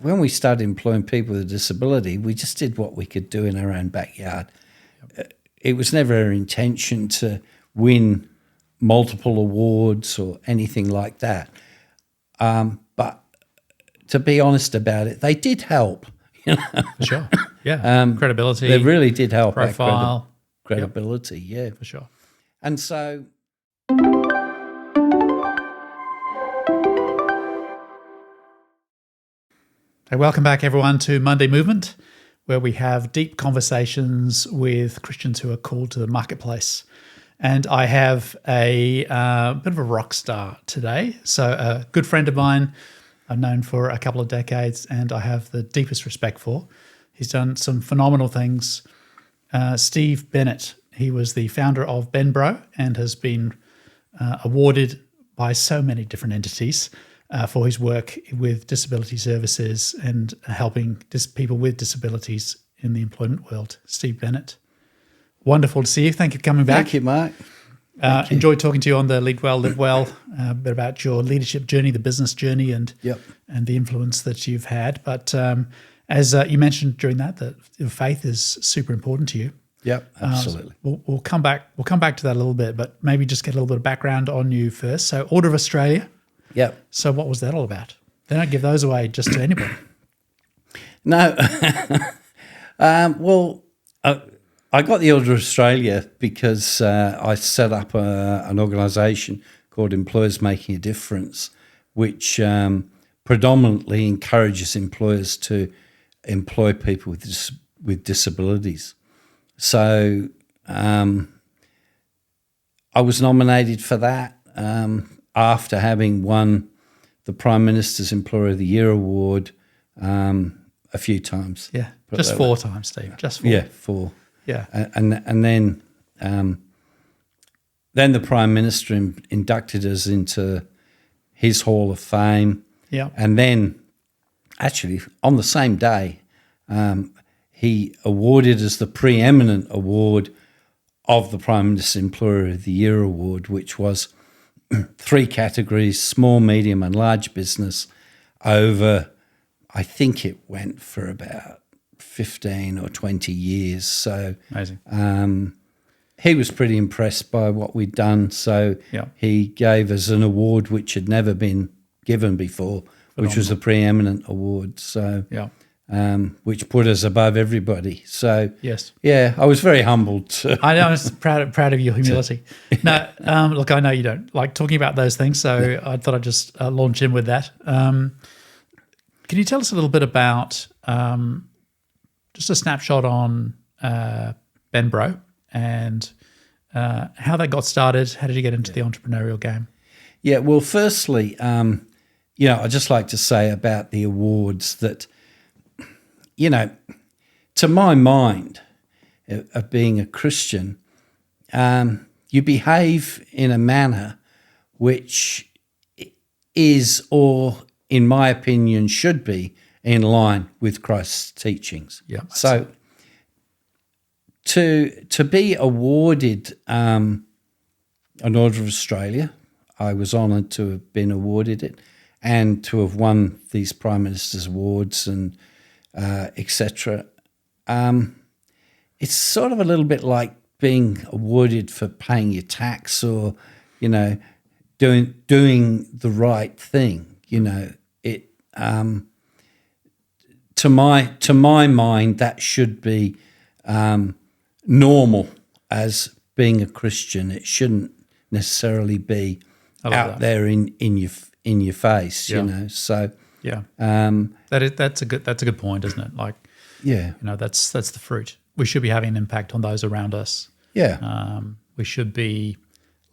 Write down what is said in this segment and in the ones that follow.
when we started employing people with a disability, we just did what we could do in our own backyard. It was never our intention to win multiple awards or anything like that. But to be honest about it, they did help. For sure. Yeah. Credibility. They really did help. Profile. Credibility, yeah. For sure. And so... Hey, welcome back, everyone, to Monday Movement, where we have deep conversations with Christians who are called to the marketplace. And I have a bit of a rock star today. So a good friend of mine I've known for a couple of decades and I have the deepest respect for. He's done some phenomenal things. Steve Bennett, he was the founder of BenBro and has been awarded by so many different entities for his work with disability services and helping people with disabilities in the employment world. Steve Bennett. Wonderful to see you. Thank you for coming back. Thank you, Mark. Enjoyed talking to you on the Lead Well, Live Well, a bit about your leadership journey, the business journey, and the influence that you've had. But as you mentioned during that your faith is super important to you. Yep, absolutely. We'll come back to that a little bit, but maybe just get a little bit of background on you first. So, Order of Australia. Yep. So, what was that all about? They don't give those away just to anybody. No. I got the Order of Australia because I set up an organisation called Employers Making a Difference, which predominantly encourages employers to employ people with disabilities. So I was nominated for that after having won the Prime Minister's Employer of the Year award a few times. Yeah, just 4 times, Steve. Just 4. Yeah, 4. Yeah, and then the Prime Minister inducted us into his Hall of Fame. Yeah, and then actually on the same day, he awarded us the preeminent award of the Prime Minister's Employer of the Year award, which was 3 categories: small, medium, and large business. Over, I think it went for about 15 or 20 years. So amazing. He was pretty impressed by what we'd done. So he gave us an award which had never been given before, which was the preeminent award. So which put us above everybody. So yes, I was very humbled. I know, I was proud of your humility. No, look, I know you don't like talking about those things, so I thought I'd just launch in with that. Can you tell us a little bit about just a snapshot on BenBro and how they got started? How did you get into the entrepreneurial game? Yeah, well, firstly, I'd just like to say about the awards that, to my mind of being a Christian, you behave in a manner which is, or in my opinion, should be in line with Christ's teachings. Yeah. So to be awarded an Order of Australia, I was honoured to have been awarded it and to have won these Prime Minister's awards and etc. It's sort of a little bit like being awarded for paying your tax or, doing the right thing. To my mind, that should be normal as being a Christian. It shouldn't necessarily be out there in your face. So that's a good point, isn't it? Like, that's the fruit. We should be having an impact on those around us. Yeah, we should be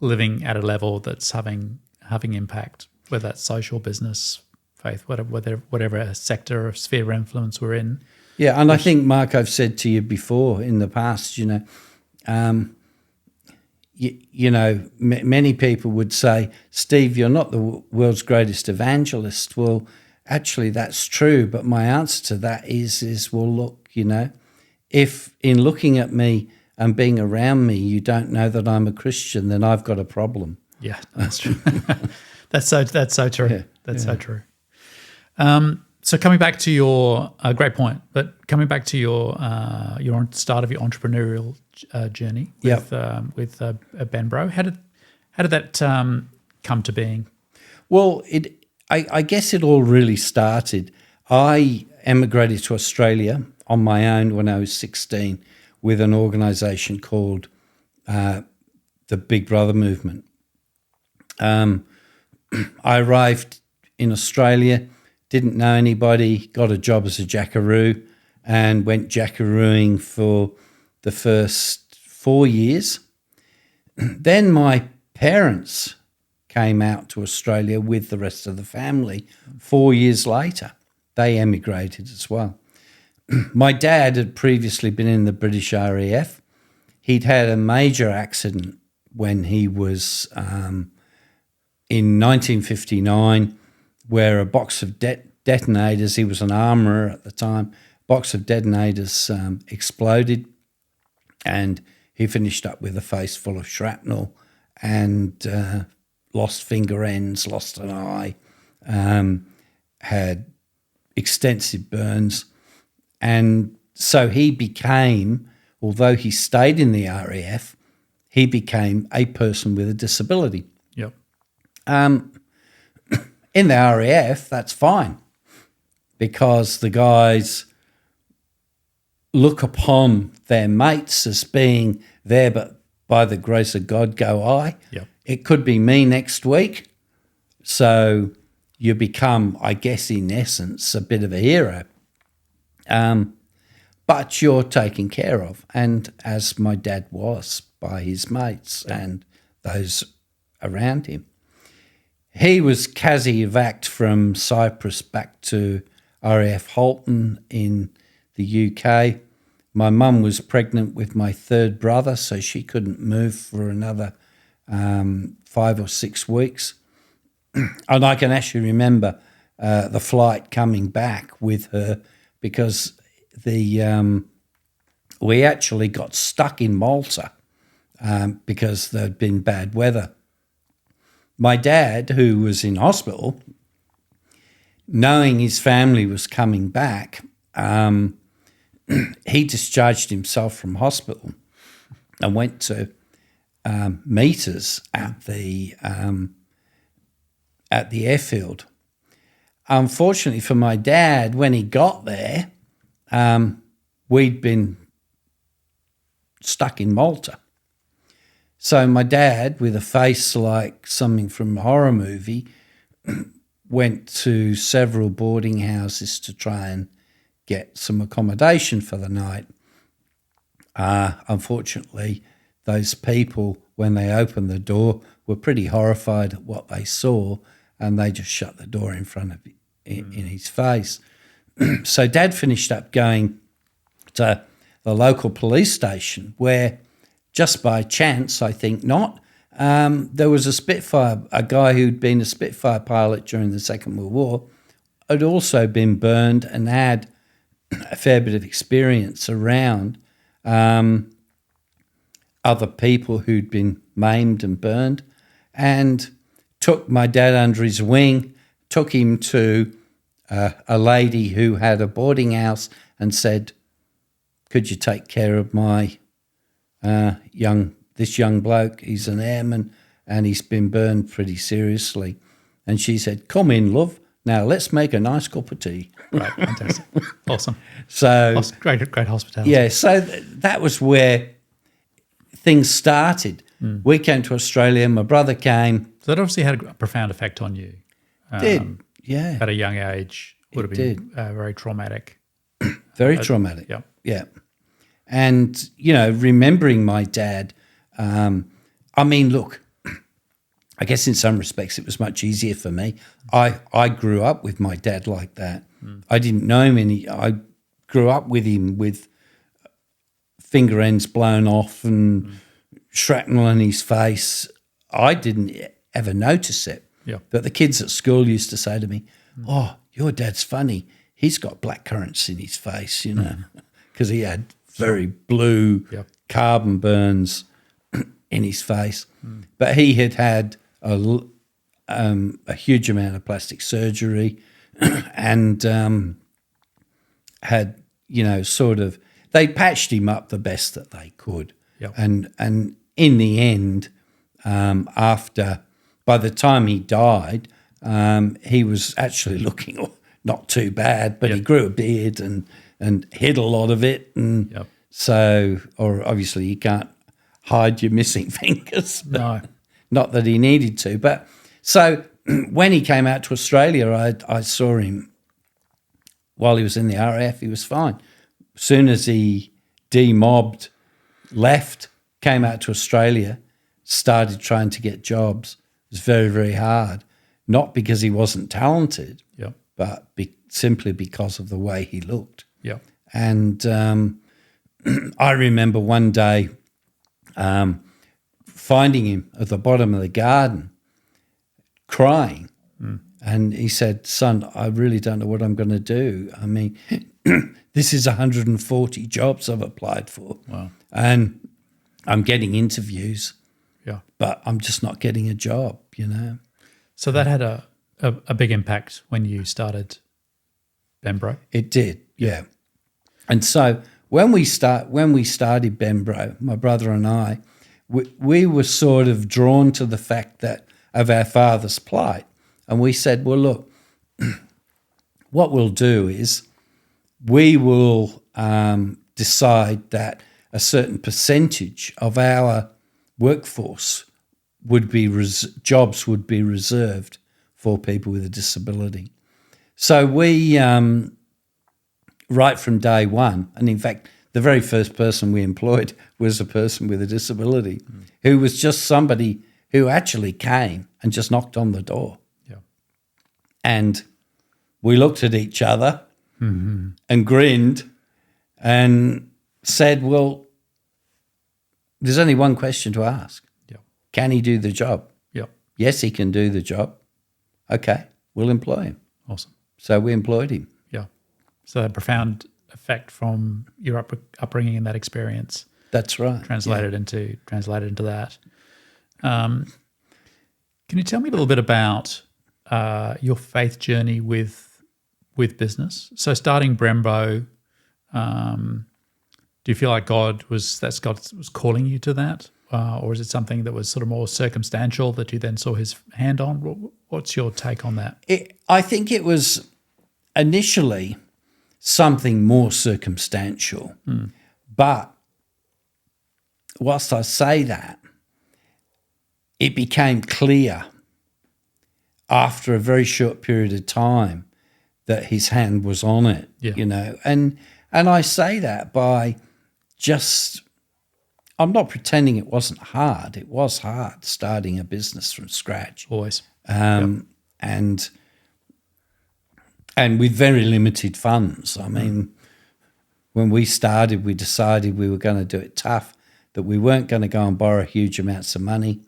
living at a level that's having impact, whether that's social, business, faith, whatever sector or sphere of influence we're in. Yeah, and I think, Mark, I've said to you before in the past, many people would say, Steve, you're not the world's greatest evangelist. Well, actually, that's true. But my answer to that is well, look, if in looking at me and being around me, you don't know that I'm a Christian, then I've got a problem. Yeah, that's true. That's so true. Yeah, that's so true. So coming back to your great point, but coming back to your start of your entrepreneurial journey with BenBro, how did that come to being? Well, I guess it all really started. I emigrated to Australia on my own when I was 16 with an organisation called the Big Brother Movement. I arrived in Australia, didn't know anybody, got a job as a jackaroo, and went jackarooing for the first 4 years. Then my parents came out to Australia with the rest of the family 4 years later. They emigrated as well. My dad had previously been in the British RAF. He'd had a major accident when he was in 1959 where a box of detonators, he was an armourer at the time, box of detonators exploded and he finished up with a face full of shrapnel and lost finger ends, lost an eye, had extensive burns. And so he became, although he stayed in the RAF, he became a person with a disability. Yep. In the RAF, that's fine because the guys look upon their mates as being there, but by the grace of God go I. Yep. It could be me next week. So you become, I guess, in essence, a bit of a hero. But you're taken care of, and as my dad was by his mates and those around him. He was CASI-evac'd from Cyprus back to RAF Halton in the UK. My mum was pregnant with my third brother, so she couldn't move for another 5 or 6 weeks. And I can actually remember the flight coming back with her because we actually got stuck in Malta because there'd been bad weather. My dad, who was in hospital, knowing his family was coming back, he discharged himself from hospital and went to meet us at the airfield. Unfortunately for my dad, when he got there, we'd been stuck in Malta. So my dad, with a face like something from a horror movie, went to several boarding houses to try and get some accommodation for the night. Unfortunately, those people, when they opened the door, were pretty horrified at what they saw, and they just shut the door in front of in his face. So Dad finished up going to the local police station where, just by chance, I think not, there was a Spitfire, a guy who'd been a Spitfire pilot during the Second World War, had also been burned and had a fair bit of experience around other people who'd been maimed and burned, and took my dad under his wing, took him to a lady who had a boarding house and said, could you take care of my this young bloke? He's an airman and he's been burned pretty seriously. And she said, come in, love. Now let's make a nice cup of tea. Right, fantastic. Awesome. So great hospitality. Yeah, so that was where things started. We came to Australia, my brother came. So that obviously had a profound effect on you. Did, yeah. At a young age. Would have been very traumatic. Very traumatic. Yeah. Yeah. And, remembering my dad, I mean, look, I guess in some respects it was much easier for me. I grew up with my dad like that. I didn't know him I grew up with him with finger ends blown off and shrapnel in his face. I didn't ever notice it. Yeah. But the kids at school used to say to me, oh, your dad's funny. He's got black currants in his face, because he had very blue carbon burns in his face. But he had a huge amount of plastic surgery. and had, they patched him up the best that they could. Yep. And in the end, by the time he died, he was actually looking not too bad, but he grew a beard and hid a lot of it. And so, or obviously you can't hide your missing fingers. No. Not that he needed to. But so when he came out to Australia, I saw him while he was in the RAF, he was fine. As soon as he demobbed, left, came out to Australia, started trying to get jobs. It was very, very hard. Not because he wasn't talented, but simply because of the way he looked. Yeah. And I remember one day finding him at the bottom of the garden crying. And he said, "Son, I really don't know what I'm going to do. I mean, this is 140 jobs I've applied for. Wow. And I'm getting interviews, but I'm just not getting a job, So that had a big impact when you started BenBro? It did, yeah. And so when we started BenBro, my brother and I, we were sort of drawn to the fact of our father's plight. And we said, well, look, what we'll do is we will decide that a certain percentage of our workforce jobs would be reserved for people with a disability. So we, right from day one, and in fact, the very first person we employed was a person with a disability who was just somebody who actually came and just knocked on the door. And we looked at each other and grinned and said, well, there's only one question to ask. Can he do the job? Yes, he can do the job. Okay, we'll employ him. Awesome. So we employed him. Yeah. So a profound effect from your upbringing and that experience. That's right. Translated into that. Can you tell me a little bit about your faith journey with business? So starting BenBro, do you feel like God was calling you to that? Or is it something that was sort of more circumstantial that you then saw his hand on? What's your take on that? I think it was initially something more circumstantial. But whilst I say that, it became clear after a very short period of time that his hand was on it, And I say that by just, I'm not pretending it wasn't hard. It was hard starting a business from scratch. Always. And with very limited funds. I mean, when we started, we decided we were going to do it tough, that we weren't going to go and borrow huge amounts of money.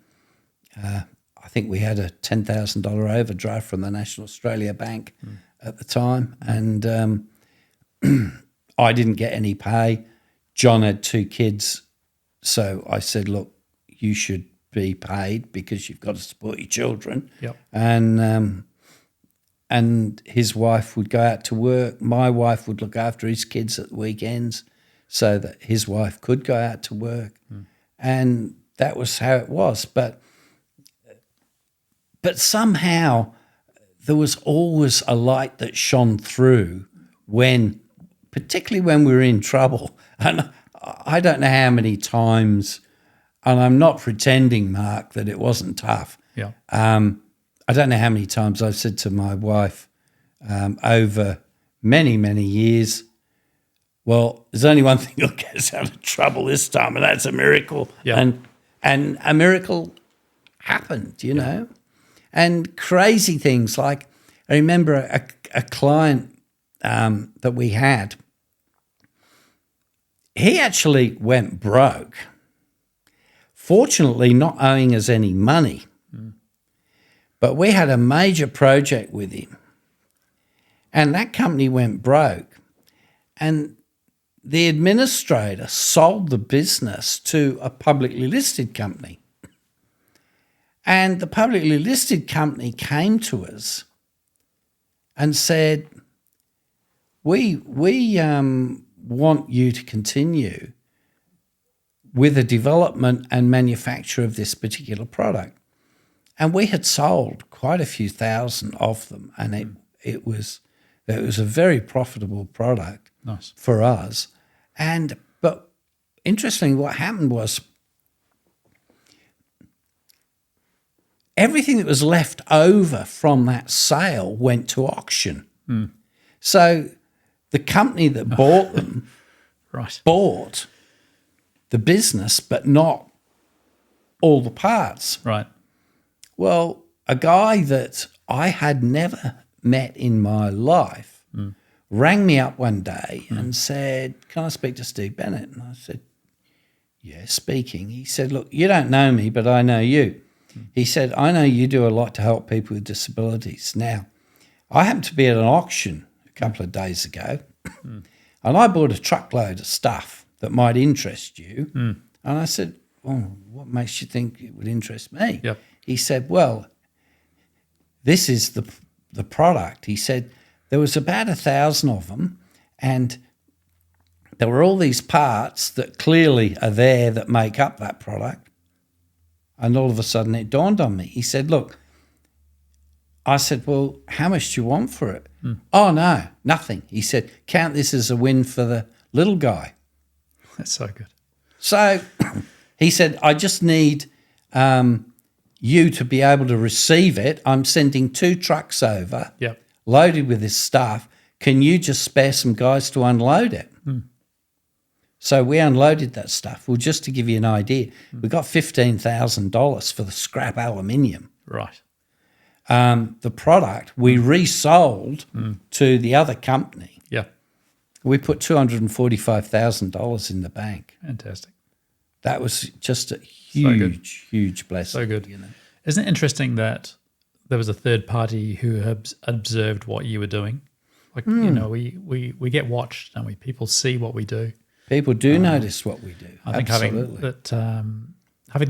I think we had a $10,000 overdraft from the National Australia Bank at the time, and I didn't get any pay. John had 2 kids, so I said, look, you should be paid because you've got to support your children. And his wife would go out to work. My wife would look after his kids at the weekends so that his wife could go out to work. And that was how it was. But somehow there was always a light that shone through particularly when we were in trouble. And I don't know how many times, and I'm not pretending, Mark, that it wasn't tough. I don't know how many times I've said to my wife over many, many years, well, there's only one thing that'll get us out of trouble this time, and that's a miracle. And a miracle happened, you know. And crazy things like, I remember a client that we had, he actually went broke, fortunately not owing us any money. But we had a major project with him, and that company went broke, and the administrator sold the business to a publicly listed company. And the publicly listed company came to us and said, we want you to continue with the development and manufacture of this particular product. And we had sold quite a few thousand of them, and it was a very profitable product for us. But interestingly, what happened was everything that was left over from that sale went to auction. So the company that bought them bought the business, but not all the parts. Right. Well, a guy that I had never met in my life rang me up one day and said, "Can I speak to Steve Bennett?" And I said, "Yeah, speaking." He said, "Look, you don't know me, but I know you." He said, "I know you do a lot to help people with disabilities. Now, I happened to be at an auction a couple of days ago, and I bought a truckload of stuff that might interest you." And I said, "Oh, what makes you think it would interest me?" Yep. He said, "Well, this is the product." He said, "There was about 1,000 of them, and there were all these parts that clearly are there that make up that product." And all of a sudden it dawned on me. He said, "Look," I said, "Well, how much do you want for it?" "Oh, no, nothing." He said, "Count this as a win for the little guy." That's so good. So he said, "I just need you to be able to receive it. I'm sending 2 trucks over loaded with this stuff. Can you just spare some guys to unload it?" So we unloaded that stuff. Well, just to give you an idea, we got $15,000 for the scrap aluminium. Right. The product we resold to the other company. Yeah. We put $245,000 in the bank. Fantastic. That was just a huge, huge blessing. So good. Isn't it interesting that there was a third party who observed what you were doing? Like, we get watched, don't we? People see what we do. People do notice what we do. I think having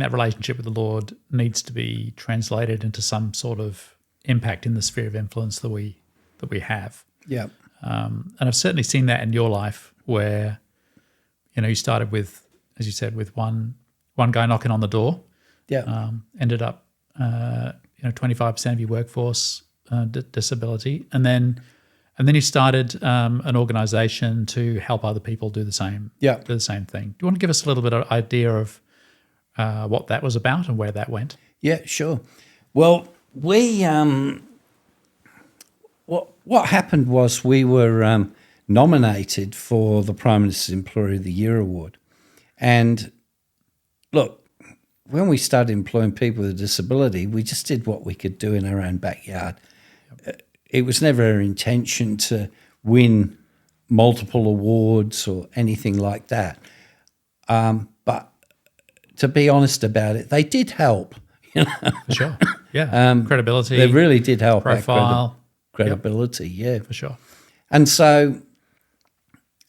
that relationship with the Lord needs to be translated into some sort of impact in the sphere of influence that we have. Yeah. And I've certainly seen that in your life where, you started with, as you said, with one guy knocking on the door. Yeah. Ended up, 25% of your workforce disability, and then you started an organisation to help other people do the same. Yeah. Do the same thing. Do you want to give us a little bit of idea of what that was about and where that went? Yeah, sure. Well, we what happened was we were nominated for the Prime Minister's Employer of the Year award, and look, when we started employing people with a disability, we just did what we could do in our own backyard. It was never our intention to win multiple awards or anything like that. But to be honest about it, they did help. For sure. Yeah. Credibility. They really did help. Profile. Credibility, yeah. For sure. And so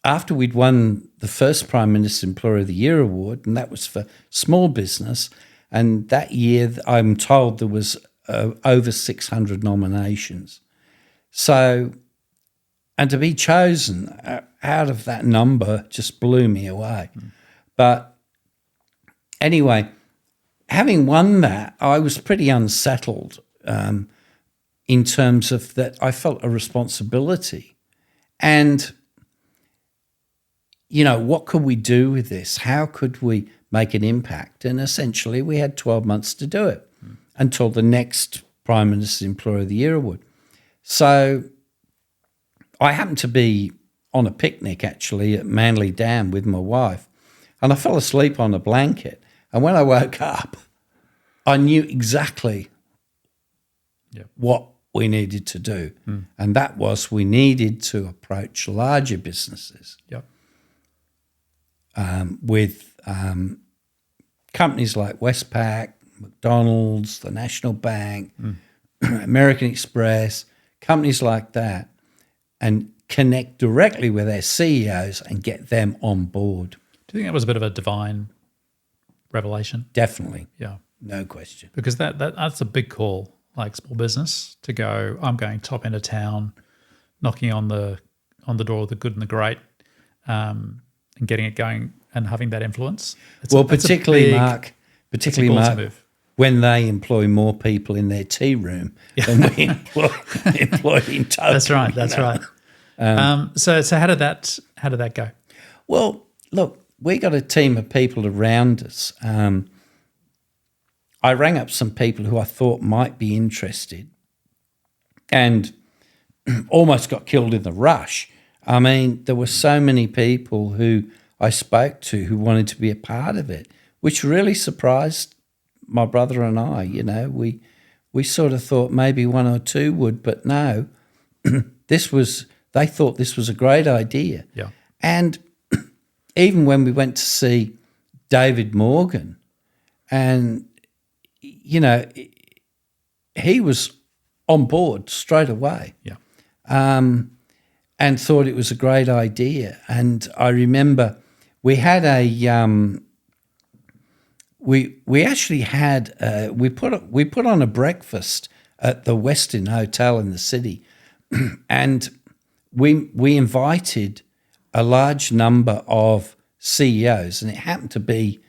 after we'd won the first Prime Minister's Employer of the Year award, and that was for small business, and that year I'm told there was over 600 nominations. So, and to be chosen out of that number just blew me away. But anyway, having won that, I was pretty unsettled in terms of that I felt a responsibility. And, what could we do with this? How could we make an impact? And essentially we had 12 months to do it until the next Prime Minister's Employer of the Year award. So I happened to be on a picnic actually at Manly Dam with my wife, and I fell asleep on a blanket. And when I woke up, I knew exactly what we needed to do. And that was we needed to approach larger businesses with companies like Westpac, McDonald's, the National Bank, American Express, companies like that, and connect directly with their CEOs and get them on board. Do you think that was a bit of a divine revelation? Definitely. Yeah. No question. Because that's a big call, like small business, to go, I'm going top end of town, knocking on the door of the good and the great, and getting it going and having that influence. Particularly Mark, move. when they employ more people in their tea room than we employ in total. That's right. That's right. So how did that go? Well, look, we got a team of people around us. I rang up some people who I thought might be interested, and almost got killed in the rush. I mean, there were so many people who I spoke to who wanted to be a part of it, which really surprised my brother and I. You know, we sort of thought maybe one or two would, but no, they thought this was a great idea. Yeah. And even when we went to see David Morgan, and, you know, he was on board straight away. Yeah. And thought it was a great idea. And I remember we had we actually had we put on a breakfast at the Westin Hotel in the city, and we invited a large number of CEOs, and it happened to be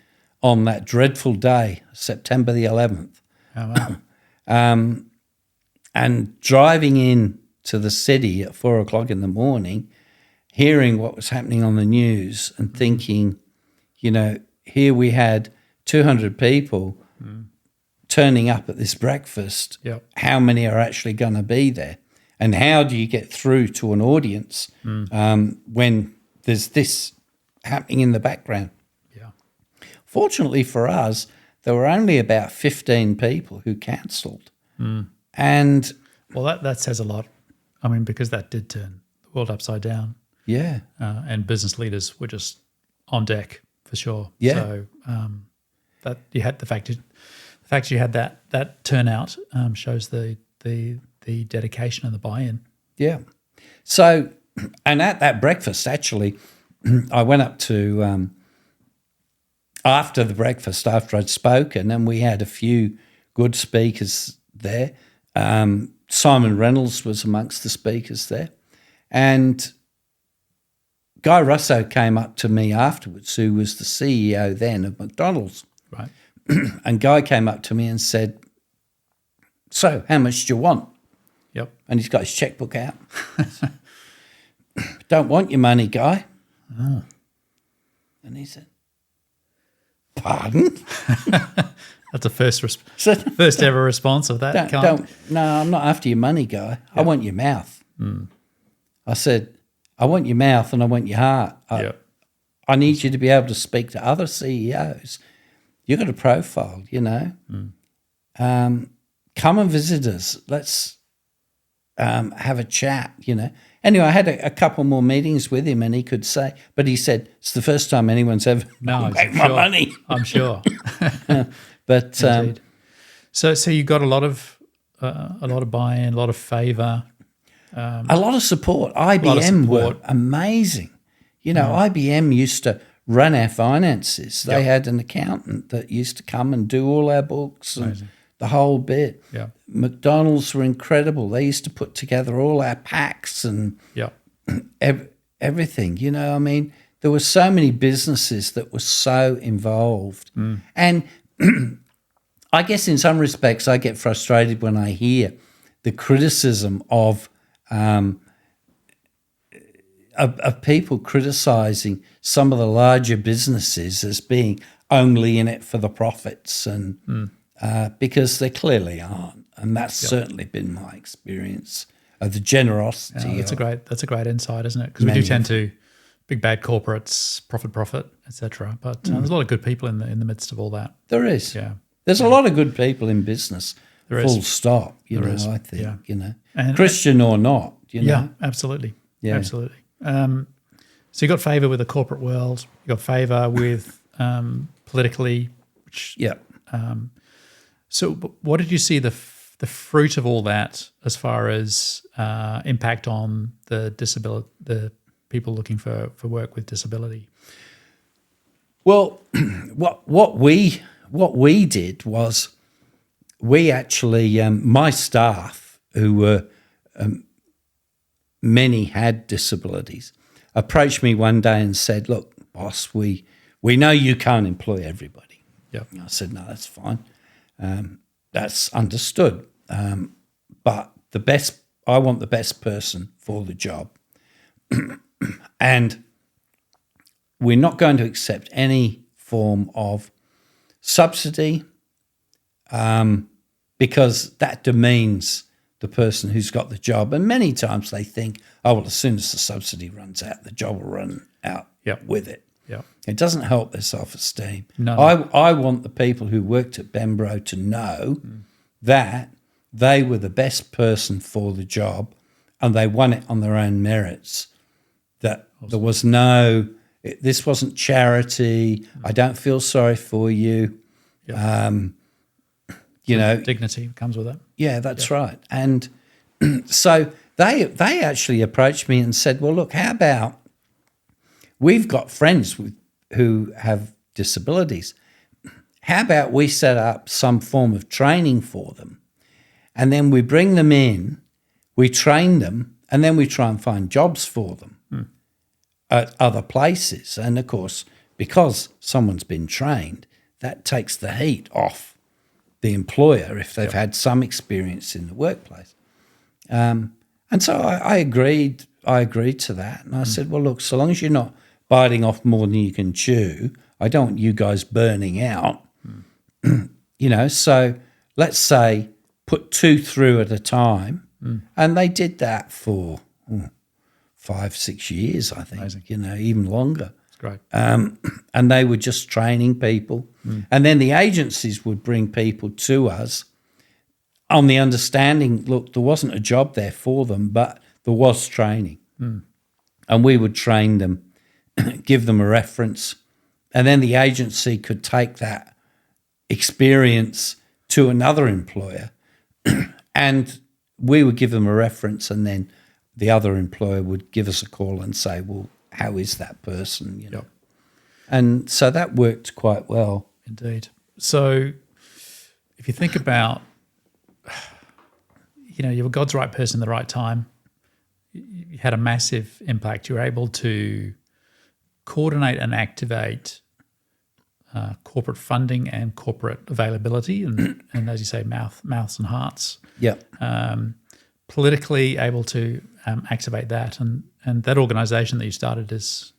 on that dreadful day, September the 11th. Oh, wow. And driving in to the city at 4:00 in the morning, hearing what was happening on the news and thinking, you know, here we had 200 people turning up at this breakfast. Yep. How many are actually going to be there? And how do you get through to an audience when there's this happening in the background? Yeah. Fortunately for us, there were only about 15 people who cancelled. And Well, that says a lot. I mean, because that did turn the world upside down. yeah, And business leaders were just on deck for sure. Yeah. So that you had the fact you had that turnout shows the dedication and the buy-in. yeah. So, and at that breakfast, actually, I went up to, after the breakfast, after I'd spoken, and we had a few good speakers there. Simon Reynolds was amongst the speakers there. And Guy Russo came up to me afterwards, who was the CEO then of McDonald's. Right. And Guy came up to me and said, "So, how much do you want?" Yep. And he's got his checkbook out. "Don't want your money, Guy." Oh. And he said, "Pardon?" That's the So, first ever response of that kind. No, I'm not after your money, Guy. I want your mouth. I said, "I want your mouth and I want your heart. I need you to be able to speak to other CEOs. You've got a profile, you know. Come and visit us. Let's have a chat, you know." Anyway, I had a couple more meetings with him, and he could say, but he said, "It's the first time anyone's ever back my money." I'm sure. But Indeed. So you got a lot of buy-in, a lot of favour, a lot of support. IBM were amazing. You know, IBM used to run our finances. They had an accountant that used to come and do all our books and the whole bit. Yeah. McDonald's were incredible. They used to put together all our packs and everything. You know, I mean, there were so many businesses that were so involved. And I guess in some respects I get frustrated when I hear the criticism of people criticising some of the larger businesses as being only in it for the profits, and because they clearly aren't. And that's certainly been my experience of the generosity. Yeah, that's a great insight, isn't it? Because we do tend to big bad corporates, profit, etc. But there's a lot of good people in the midst of all that. There is. Yeah. There's a lot of good people in business. There full is. stop. There know, is. I think. Yeah. You know, And Christian or not. You know. Yeah, absolutely. Yeah. Absolutely. So you got favour with the corporate world. You got favour with politically. Which, Yeah. So what did you see the fruit of all that as far as impact on the people looking for work with disability? Well, what we did was we actually my staff, who were many had disabilities, approached me one day and said, "Look, boss, we know you can't employ everybody." Yep. I said, "No, that's fine. That's understood. But I want the best person for the job. And we're not going to accept any form of subsidy because that demeans the person who's got the job." And many times they think, "Oh, well, as soon as the subsidy runs out, the job will run out with it." Yep. It doesn't help their self-esteem. No. I want the people who worked at BenBro to know that they were the best person for the job and they won it on their own merits, that there was this wasn't charity. I don't feel sorry for you. Dignity comes with it. Yeah, that's right. And so they actually approached me and said, "Well, look, how about we've got friends who have disabilities. How about we set up some form of training for them, and then we bring them in, we train them, and then we try and find jobs for them at other places." And, of course, because someone's been trained, that takes the heat off the employer if they've had some experience in the workplace. And so I agreed to that. And I said, "Well, look, so long as you're not biting off more than you can chew, I don't want you guys burning out." So let's say put 2 through at a time. And they did that for 5-6 years, I think. Amazing. Even longer. That's great. And they were just training people. And then the agencies would bring people to us on the understanding, look, there wasn't a job there for them, but there was training. And we would train them, give them a reference, and then the agency could take that experience to another employer and we would give them a reference, and then the other employer would give us a call and say, "Well, how is that person?" Yep. And so that worked quite well. Indeed. So if you think about, you were God's right person at the right time, you had a massive impact. You were able to coordinate and activate corporate funding and corporate availability, and as you say, mouths and hearts. Yeah. Politically able to activate that, and that organisation that you started has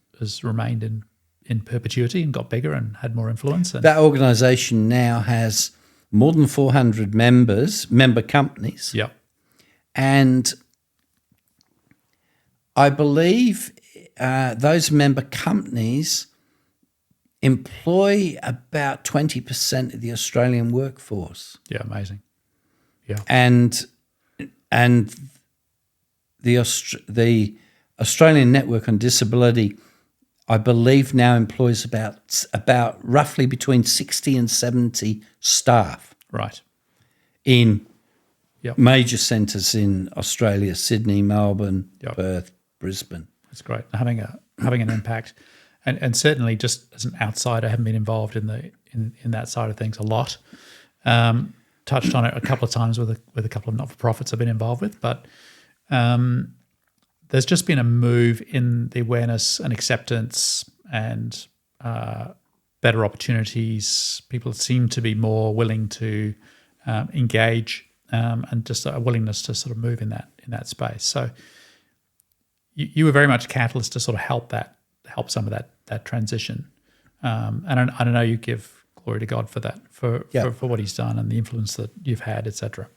remained in perpetuity and got bigger and had more influence. And that organisation now has more than 400 member companies. Yeah. And I believe those member companies employ about 20% of the Australian workforce. Yeah, amazing. Yeah. And the Australian Network on Disability, I believe, now employs about roughly between 60 and 70 staff. Right. In Yep. major centres in Australia: Sydney, Melbourne, Yep. Perth, Brisbane. That's great. Having an impact, and certainly just as an outsider, I haven't been involved in that side of things a lot. Touched on it a couple of times with a couple of not-for-profits I've been involved with, but there's just been a move in the awareness and acceptance and better opportunities. People seem to be more willing to engage and just a willingness to sort of move in that space. So you were very much a catalyst to sort of help some of that transition. And I know you give glory to God for that, for what He's done and the influence that you've had, etc.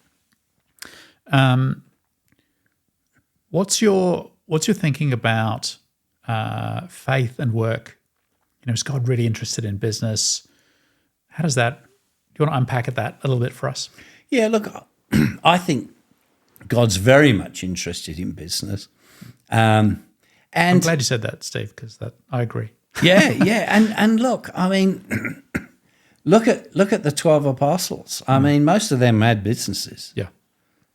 What's your thinking about faith and work? Is God really interested in business? How does that? Do you want to unpack that a little bit for us? Yeah, look, I think God's very much interested in business. And I'm glad you said that, Steve, because I agree. Yeah. And look, I mean, look at the 12 apostles. I mean, most of them had businesses. Yeah.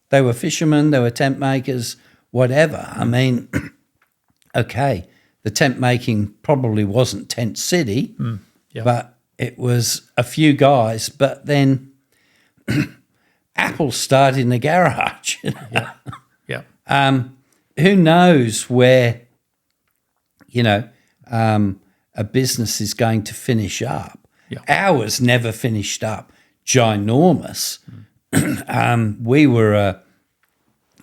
They were fishermen, they were tent makers, whatever. I mean, okay, the tent making probably wasn't Tent City, but it was a few guys. But then Apple started in a garage. Yeah. who knows where, you know, a business is going to finish up. Yeah. Ours never finished up ginormous. We were a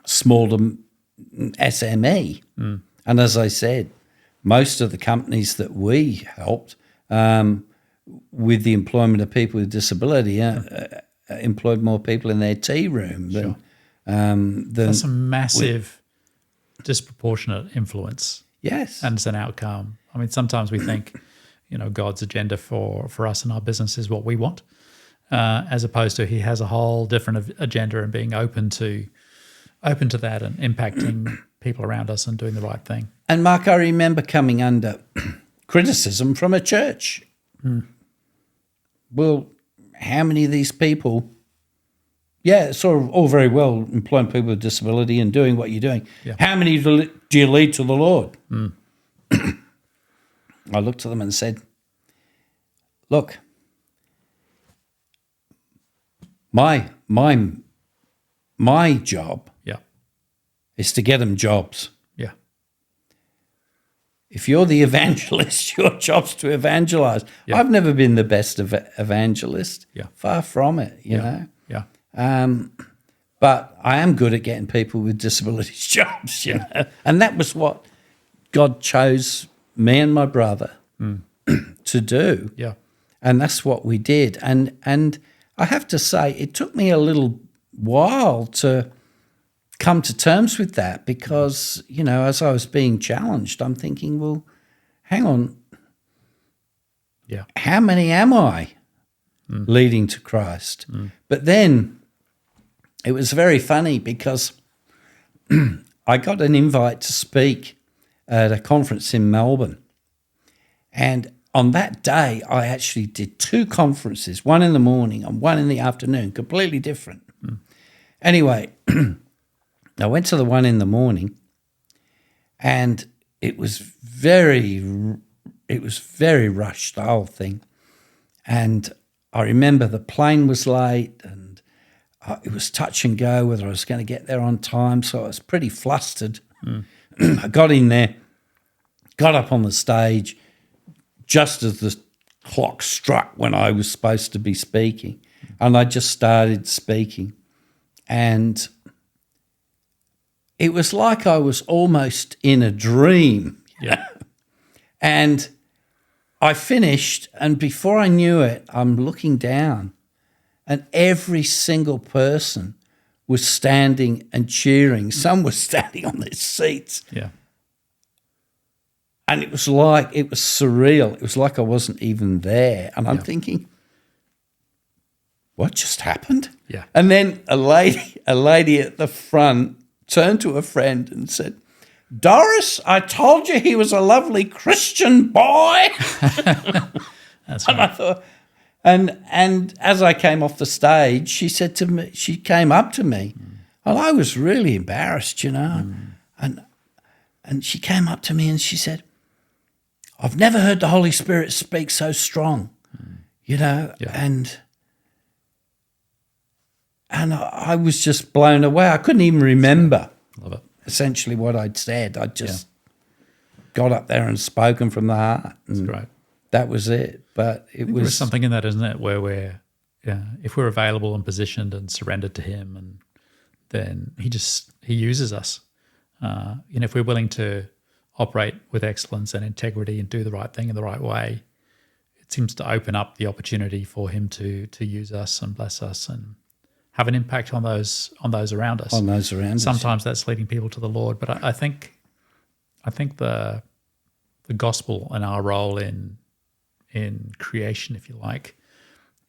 small SME. And as I said, most of the companies that we helped with the employment of people with disability employed more people in their tea room than That's a massive disproportionate influence. Yes. And it's an outcome. I mean, sometimes we think, God's agenda for us and our business is what we want, as opposed to he has a whole different agenda and being open to that and impacting people around us and doing the right thing. And Mark, I remember coming under criticism from a church. Well, how many of these people? Yeah, it's all very well employing people with disability and doing what you're doing. Yeah. How many do you lead to the Lord? I looked at them and said, look, my job is to get them jobs. Yeah. If you're the evangelist, your job's to evangelize. Yeah. I've never been the best evangelist. Yeah. Far from it, you know. Yeah. But I am good at getting people with disabilities jobs, you know. And that was what God chose me and my brother to do. Yeah. And that's what we did. And I have to say, it took me a little while to come to terms with that because, as I was being challenged, I'm thinking, well, hang on. Yeah. How many am I leading to Christ? But then it was very funny because I got an invite to speak at a conference in Melbourne. And on that day, I actually did 2 conferences, one in the morning and one in the afternoon, completely different. Anyway, I went to the one in the morning and it was very rushed, the whole thing. And I remember the plane was late and it was touch and go whether I was going to get there on time. So I was pretty flustered. I got in there, got up on the stage just as the clock struck when I was supposed to be speaking. And I just started speaking. And it was like I was almost in a dream. Yeah. And I finished, and before I knew it, I'm looking down, and every single person was standing and cheering. Some were standing on their seats. Yeah. And it was surreal. It was like I wasn't even there. And I'm thinking, what just happened? Yeah. And then a lady at the front turned to a friend and said, Doris, I told you he was a lovely Christian boy. That's right. And I thought, and as I came off the stage, she said to me, she came up to me, and I was really embarrassed, and she came up to me and she said, I've never heard the Holy Spirit speak so strong, and I was just blown away. I couldn't even remember. Love it. Essentially what I'd said. I just got up there and spoken from the heart. That's great. That was it. But There's something in that, isn't it, where if we're available and positioned and surrendered to him, and then he uses us. If we're willing to operate with excellence and integrity and do the right thing in the right way, it seems to open up the opportunity for him to use us and bless us and have an impact on those around us. On those around us. Sometimes that's leading people to the Lord, but I think the gospel and our role in creation, if you like,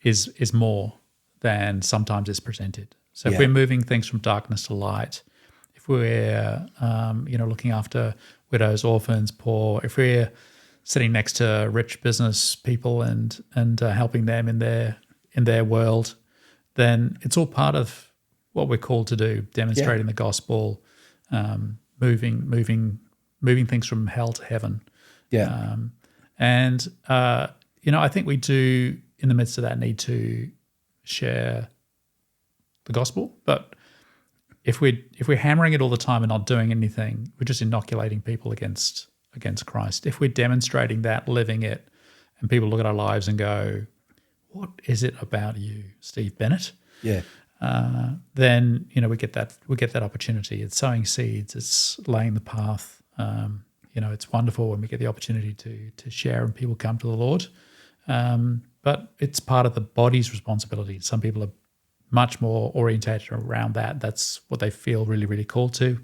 is more than sometimes is presented. So if we're moving things from darkness to light, if we're looking after widows, orphans, poor, if we're sitting next to rich business people and helping them in their world, then it's all part of what we're called to do, demonstrating the gospel, moving things from hell to heaven. Yeah. I think we do, in the midst of that, need to share the gospel, but if we're hammering it all the time and not doing anything, we're just inoculating people against Christ. If we're demonstrating that, living it, and people look at our lives and go, "What is it about you, Steve Bennett?" Yeah. Then we get that opportunity. It's sowing seeds. It's laying the path. It's wonderful when we get the opportunity to share and people come to the Lord. But it's part of the body's responsibility. Some people are much more orientated around that. That's what they feel really, really called to.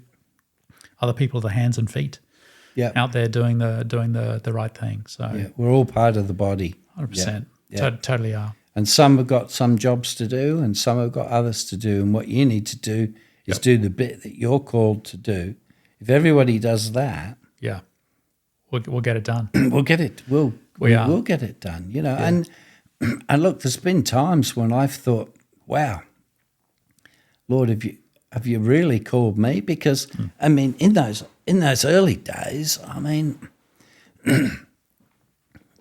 Other people are the hands and feet out there doing the right thing. So we're all part of the body. 100%. Yeah. Totally are. And some have got some jobs to do and some have got others to do. And what you need to do is do the bit that you're called to do. If everybody does that, we'll get it done. we'll get it. We'll get it done. And look, there's been times when I've thought, wow, Lord, have you really called me? Because I mean, in those early days, I mean,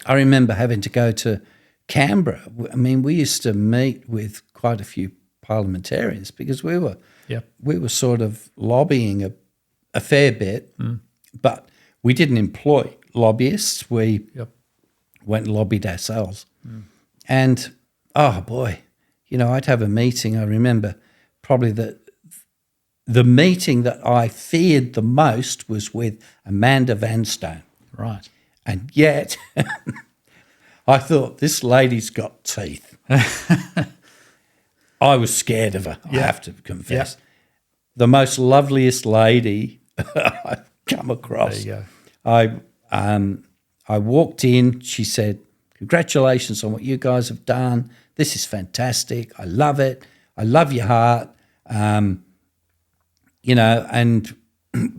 I remember having to go to Canberra. I mean, we used to meet with quite a few parliamentarians because we were sort of lobbying a fair bit, but we didn't employ lobbyists. We went and lobbied ourselves. And, oh, boy, I'd have a meeting. I remember probably the meeting that I feared the most was with Amanda Vanstone. Right. And yet I thought, this lady's got teeth. I was scared of her, I have to confess. The most loveliest lady I've come across. There you go. I walked in, she said, "Congratulations on what you guys have done. This is fantastic. I love it. I love your heart." And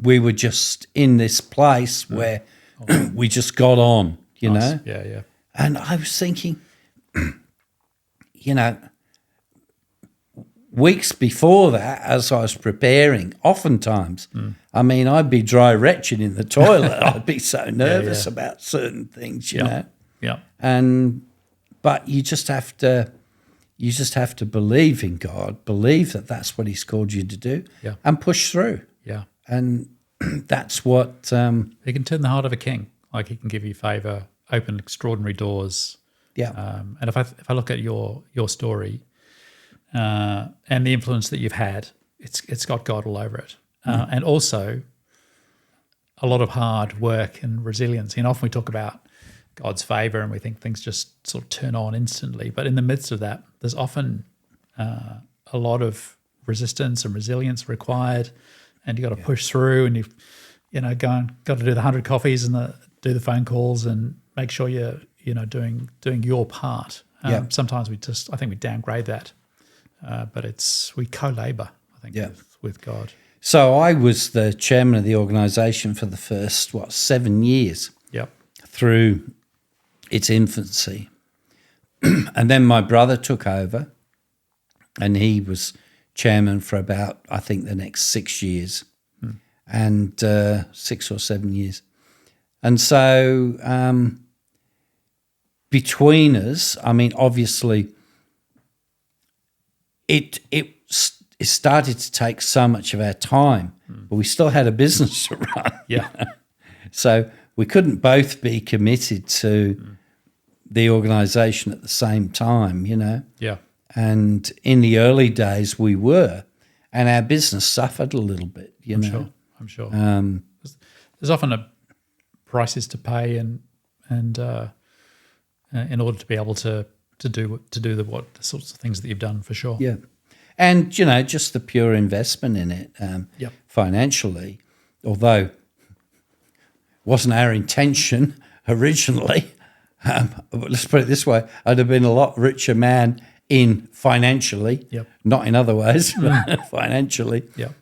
we were just in this place where we just got on, you know. Yeah. And I was thinking, weeks before that, as I was preparing, oftentimes, I mean, I'd be dry retching in the toilet. I'd be so nervous about certain things, you know. Yeah. But you just have to believe in God, believe that that's what He's called you to do, and push through. Yeah. And that's what He can turn the heart of a king. Like He can give you favour, open extraordinary doors. Yeah. And if I look at your story and the influence that you've had, it's got God all over it, and also a lot of hard work and resilience. And often we talk about God's favour and we think things just sort of turn on instantly, but in the midst of that, there's often a lot of resistance and resilience required, and you've got to push through, and you've got to do the 100 coffees and do the phone calls and make sure you're doing your part. Sometimes I think we downgrade that, but we co-labour, I think, with God. So I was the chairman of the organisation for the first 7 years. Yep. Through its infancy, and then my brother took over, and he was chairman for about, I think, the next 6 years, and 6 or 7 years. And so between us, I mean, obviously, it started to take so much of our time, but we still had a business to run. Yeah. So we couldn't both be committed to the organisation at the same time, Yeah. And in the early days we were, and our business suffered a little bit, I'm sure. There's often prices to pay, and in order to be able to do the sorts of things that you've done, for sure. Yeah, and just the pure investment in it, financially, although wasn't our intention originally. Let's put it this way: I'd have been a lot richer man financially, not in other ways, but financially. Yeah.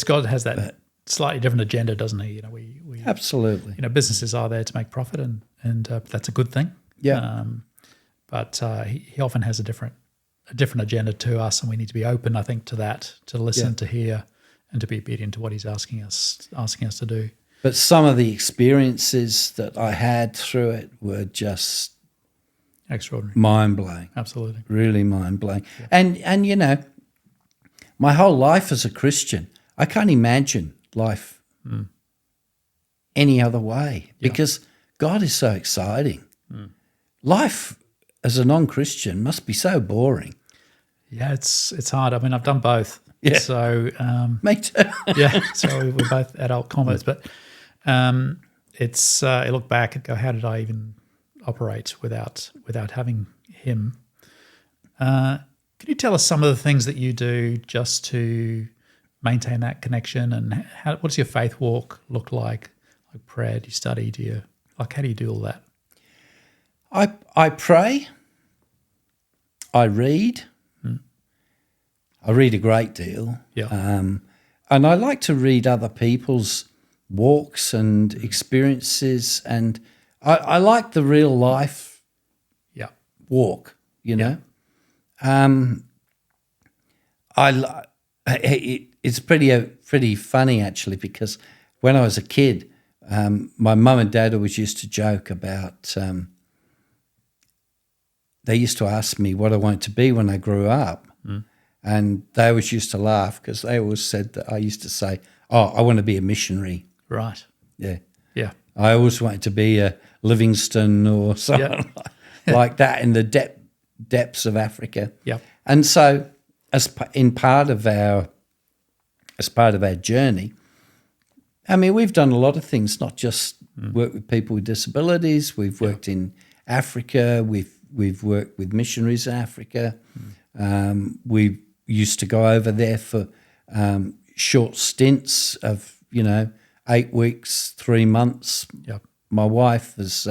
God has that slightly different agenda, doesn't He? We absolutely. Businesses are there to make profit, and that's a good thing. Yeah. But He often has a different agenda to us, and we need to be open, I think, to that, to listen, to hear, and to be obedient to what He's asking us to do. But some of the experiences that I had through it were just extraordinary, mind-blowing. Absolutely. Really mind-blowing. Yeah. And my whole life as a Christian, I can't imagine life any other way because God is so exciting. Life as a non-Christian must be so boring. Yeah, it's hard. I mean, I've done both. Yeah. So Me too. yeah, so we're both adult converts, but it's I look back and go, how did I even operate without having him? Can you tell us some of the things that you do just to maintain that connection, and what does your faith walk look like? Like prayer, do you study? How do you do all that? I pray. I read. I read a great deal. Yeah. And I like to read other people's walks and experiences, and I like the real life walk, you know. It's pretty funny actually, because when I was a kid, my mum and dad always used to joke about. They used to ask me what I wanted to be when I grew up, and they always used to laugh because they always said that I used to say, "Oh, I want to be a missionary." Right. Yeah. Yeah. I always wanted to be a Livingston or something like that in the depths of Africa. Yeah. And so, as part of our journey, I mean, we've done a lot of things, not just work with people with disabilities. We've worked in Africa. We've worked with missionaries in Africa. We used to go over there for short stints of 8 weeks, 3 months. Yep. My wife has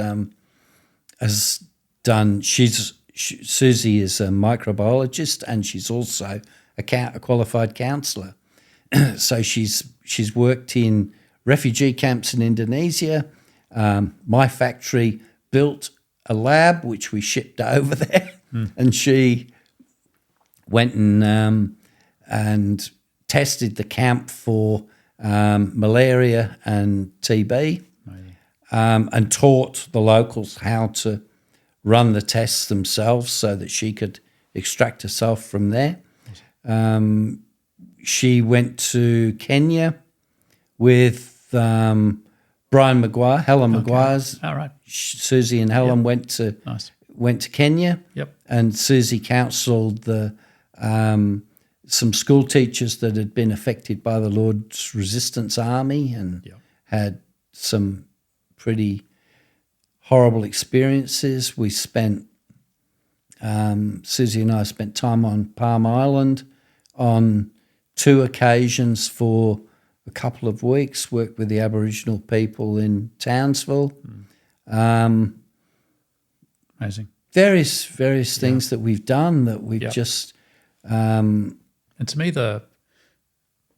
done. Susie is a microbiologist, and she's also a qualified counsellor. So she's worked in refugee camps in Indonesia. My factory built a lab which we shipped over there, and she went and tested the camp for malaria and TB, and taught the locals how to run the tests themselves so that she could extract herself from there. She went to Kenya with Brian Maguire, Helen Maguire's. All right. Susie and Helen went to Kenya. Yep. And Susie counselled some school teachers that had been affected by the Lord's Resistance Army and had some pretty horrible experiences. We spent, Susie and I spent time on Palm Island on 2 occasions for a couple of weeks, worked with the Aboriginal people in Townsville. Amazing. Various things that we've done that we've just... And to me, the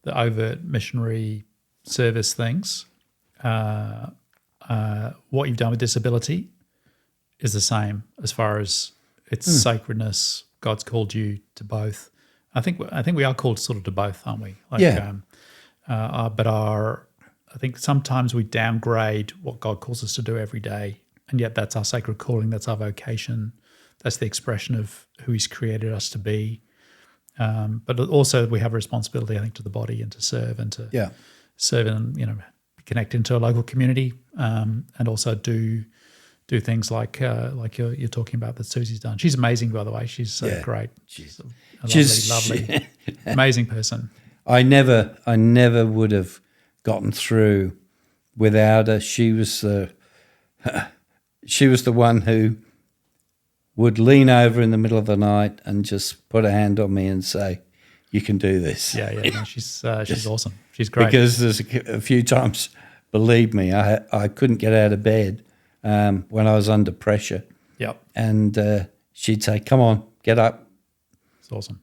overt missionary service things, what you've done with disability is the same as far as its sacredness. God's called you to both. I think we are called sort of to both, aren't we? But I think sometimes we downgrade what God calls us to do every day, and yet that's our sacred calling, that's our vocation, that's the expression of who He's created us to be. But also we have a responsibility, I think, to the body and to serve and to serve and connect into a local community, and also do things like you're talking about that Susie's done. She's amazing, by the way. She's great. She's a lovely, amazing person. I never would have gotten through without her. She was the one who would lean over in the middle of the night and just put a hand on me and say, "You can do this." No, she's awesome. She's great. Because there's a few times, believe me, I couldn't get out of bed when I was under pressure. Yep. And she'd say, "Come on, get up." It's awesome.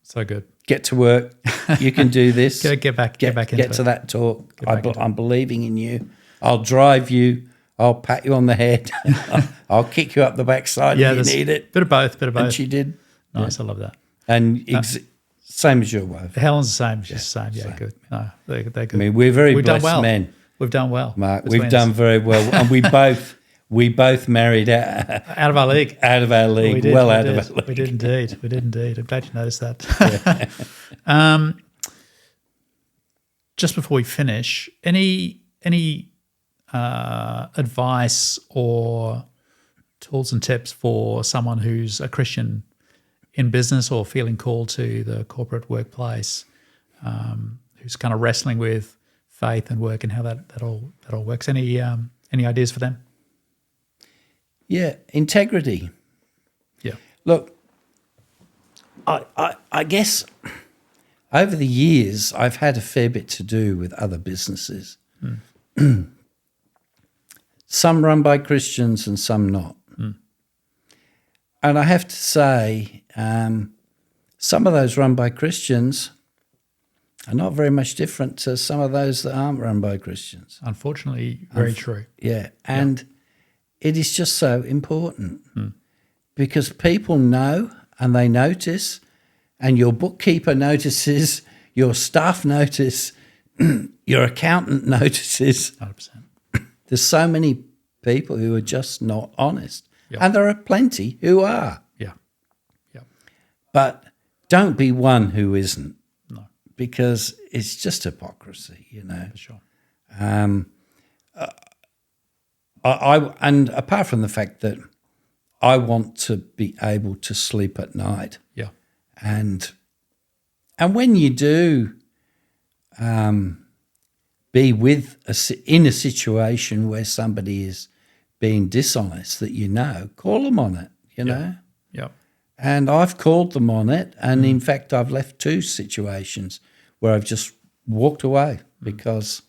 So good. Get to work. You can do this. Get back into Get to that talk. I'm believing in you. I'll drive you. I'll pat you on the head. I'll kick you up the backside if you need it. Bit of both. And she did. Nice. I love that. And same as your wife. Helen's the same. She's the same. Yeah, good. No, they're good. I mean, we're very blessed men. We've done well, Mark. We've done very well. And we we both married out Out of our league. Out of our league. We did, Well we out did. of our league. We did indeed. We did indeed. I'm glad you noticed that. Just before we finish, any advice or tools and tips for someone who's a Christian in business or feeling called to the corporate workplace, who's kind of wrestling with faith and work and how that all works? Any ideas for them? Yeah, integrity. Yeah. Look, I guess over the years I've had a fair bit to do with other businesses. Some run by Christians and some not. And I have to say, some of those run by Christians are not very much different to some of those that aren't run by Christians. Unfortunately, very true. Yeah, and it is just so important because people know and they notice, and your bookkeeper notices, your staff notice, your accountant notices. 100%. There's so many people who are just not honest. Yeah. And there are plenty who are. Yeah. Yeah. But don't be one who isn't. No. Because it's just hypocrisy, you know. For sure. And apart from the fact that I want to be able to sleep at night. Yeah. And when you do be in a situation where somebody is being dishonest that you know, call them on it, you know. Yeah. And I've called them on it, and in fact I've left 2 situations where I've just walked away because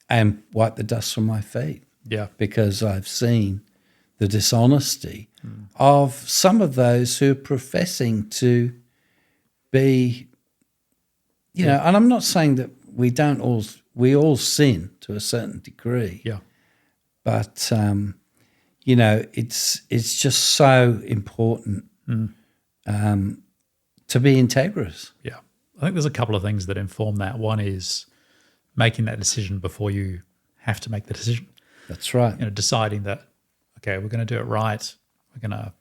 and wiped the dust from my feet. Yeah. Because I've seen the dishonesty of some of those who are professing to be, you know, and I'm not saying that we all sin to a certain degree. Yeah. But you know, it's just so important to be integrous. Yeah. I think there's a couple of things that inform that. One is making that decision before you have to make the decision. That's right. You know, deciding that, okay, we're going to do it right. We're going to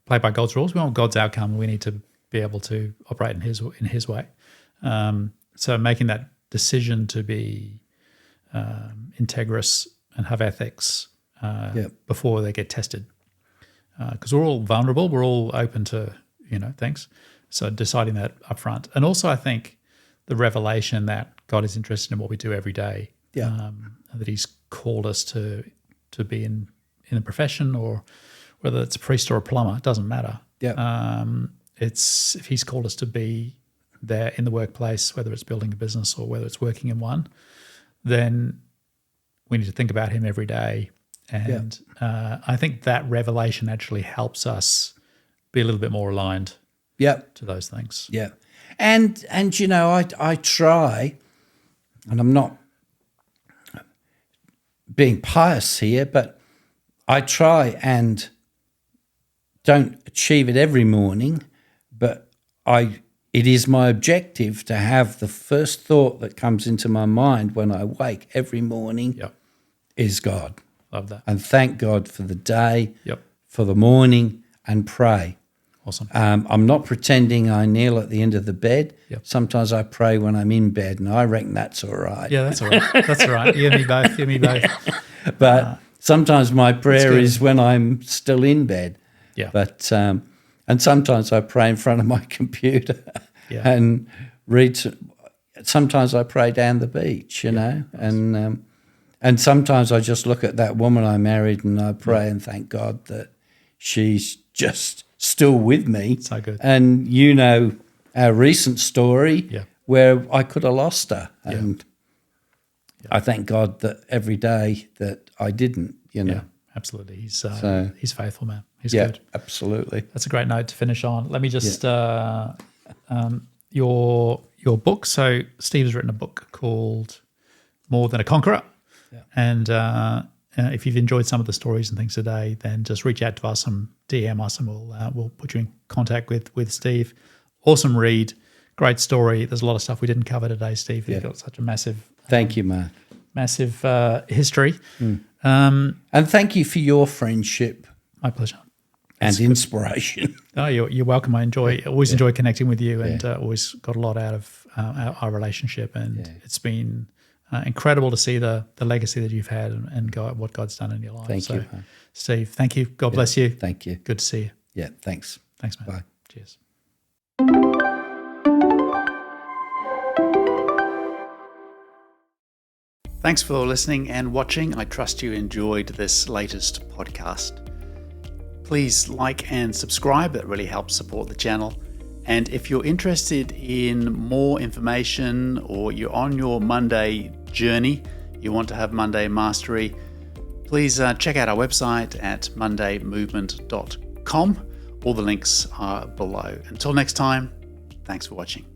play by God's rules. We want God's outcome. We need to be able to operate in His way. So making that decision to be integrous and have ethics before they get tested, because we're all vulnerable. We're all open to things. So deciding that up front, and also I think the revelation that God is interested in what we do every day. That He's called us to be in a profession, or whether it's a priest or a plumber, it doesn't matter. It's if He's called us to be there in the workplace, whether it's building a business or whether it's working in one, then we need to think about Him every day. And I think that revelation actually helps us be a little bit more aligned to those things. Yeah. And you know, I try, and I'm not being pious here, but I try and don't achieve it every morning, but it is my objective to have the first thought that comes into my mind when I wake every morning is God. Love that. And thank God for the day, Yep. for the morning, and pray. Awesome. I'm not pretending I kneel at the end of the bed. Yep. Sometimes I pray when I'm in bed, and I reckon that's all right. Yeah, that's all right. That's all right. You and me both. You and me both. But sometimes my prayer is when I'm still in bed. Yeah. But and sometimes I pray in front of my computer and read. Sometimes I pray down the beach, you know, and sometimes I just look at that woman I married and I pray and thank God that she's just still with me. So good. And you know our recent story where I could have lost her, and I thank God that every day that I didn't, you know. Yeah, absolutely. He's faithful, man. He's Yeah, good. absolutely. That's a great note to finish on. Let me just your book. So Steve has written a book called More Than a Conqueror. Yeah. And if you've enjoyed some of the stories and things today, then just reach out to us and DM us, and we'll put you in contact with Steve. Awesome read, great story. There's a lot of stuff we didn't cover today, Steve. You've got such a massive Thank you, Mark. Massive history. And thank you for your friendship My pleasure. and inspiration. Oh, you're welcome. I always enjoy connecting with you, and always got a lot out of our relationship. And it's been incredible to see the legacy that you've had and what God's done in your life. Thank you. Steve, thank you. God bless you. Thank you. Good to see you. Yeah, thanks. Thanks, man. Bye. Cheers. Thanks for listening and watching. I trust you enjoyed this latest podcast. Please like and subscribe. That really helps support the channel. And if you're interested in more information, or you're on your Monday journey, you want to have Monday mastery, please check out our website at mondaymovement.com. All the links are below. Until next time, thanks for watching.